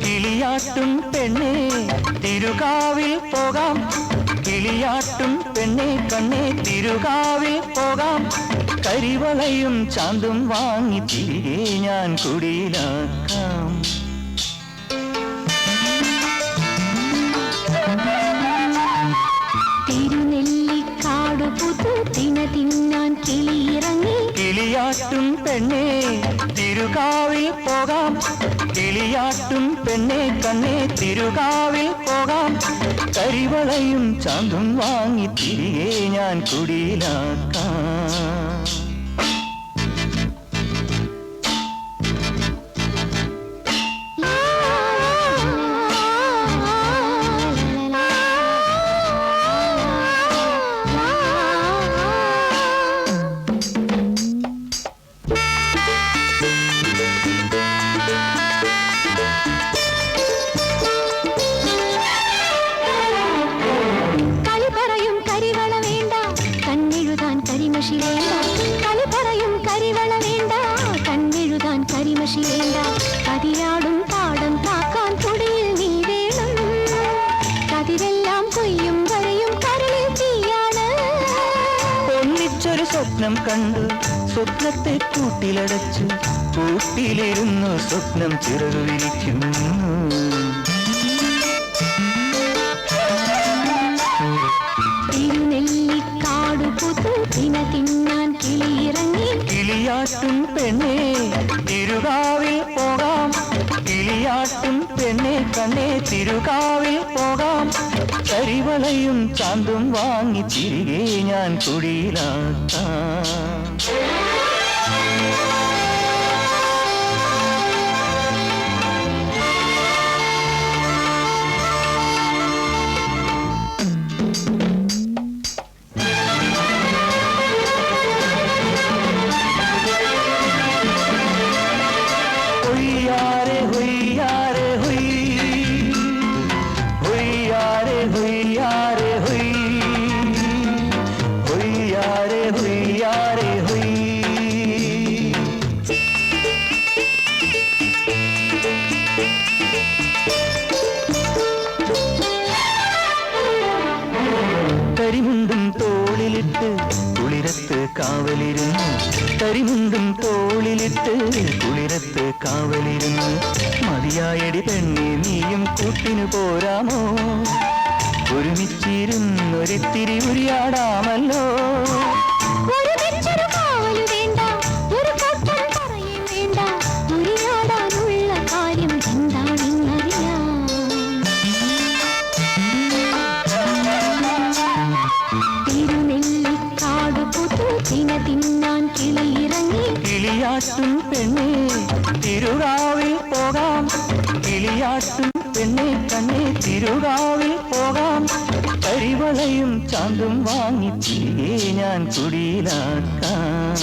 കിളിയാട്ടും പെണ്ണേ തിരുകാവിൽ പോകാം, കിളിയാട്ടും പെണ്ണേ കണ്ണേ തിരുകാവിൽ പോകാം. കരിവളയും ചാന്തും വാങ്ങി തിരികെ ഞാൻ കുടിയിലാക്കാം. തിരുനെല്ലിക്കാട് പുതു തിന തിന്നാൻ കിളിയിറങ്ങി. കിളിയാട്ടും പെണ്ണേ തിരുകാവിൽ പോകാം, കിളിയാട്ടും പെണ്ണേ കണ്ണേ തിരുകാവിൽ പോകാം. കരിവളയും ചാന്തും വാങ്ങി തിരികെ ഞാൻ കുടിയിലാക്കാം. കതിരാടും പാടം കാക്കാൻ തുടിയിൽ നീ വേണം. കതിരെല്ലാം കൊയ്യും വരെയും കരളിൽ തീയാണ്. ഒന്നിച്ചൊരു സ്വപ്നം കണ്ടു, സ്വപ്നത്തെ കൂട്ടിലടച്ചു, കൂട്ടിലിരുന്നു സ്വപ്നം ചിറകു വിരിക്കുന്നു. തിരുനെല്ലിക്കാട് പുതു തിന തിന്നാൻ കിളിയിറങ്ങി. കിളിയാട്ടും പെണ്ണേ തിരുകാവിൽ പോകാം, കിളിയാട്ടും പെണ്ണേ കണ്ണേ തിരുകാവിൽ പോകാം. കരിവളയും ചാന്തും വാങ്ങി തിരികെ ഞാൻ കുടിയിലാക്കാം. हुइयारे हुइयारे हुई, हुइयारे हुइयारे हुई, हुइयारे हुइयारे हुई. കരിമുണ്ടും തോളിലിട്ട് കുളിരത്ത് കാവലിരുന്നു, കരിമുണ്ടും തോളിലിട്ട് കുളിരത്ത് കാവലിരുന്നു. മതിയായടി പെണ്ണേ നീയും കൂട്ടിനു പോരാമോ? ഒരുമിച്ചിരുന്നൊരിത്തിരി ഉരിയാടാമല്ലോ. തിന്നാൻ കിളിയിറങ്ങി. കിളിയാട്ടും പെണ്ണേ തിരുകാവിൽ പോകാം, കിളിയാട്ടും പെണ്ണേ കണ്ണേ തിരുകാവിൽ പോകാം. കരിവളയും ചാന്തും വാങ്ങി തിരികെ ഞാൻ കുടിയിലാക്കാം.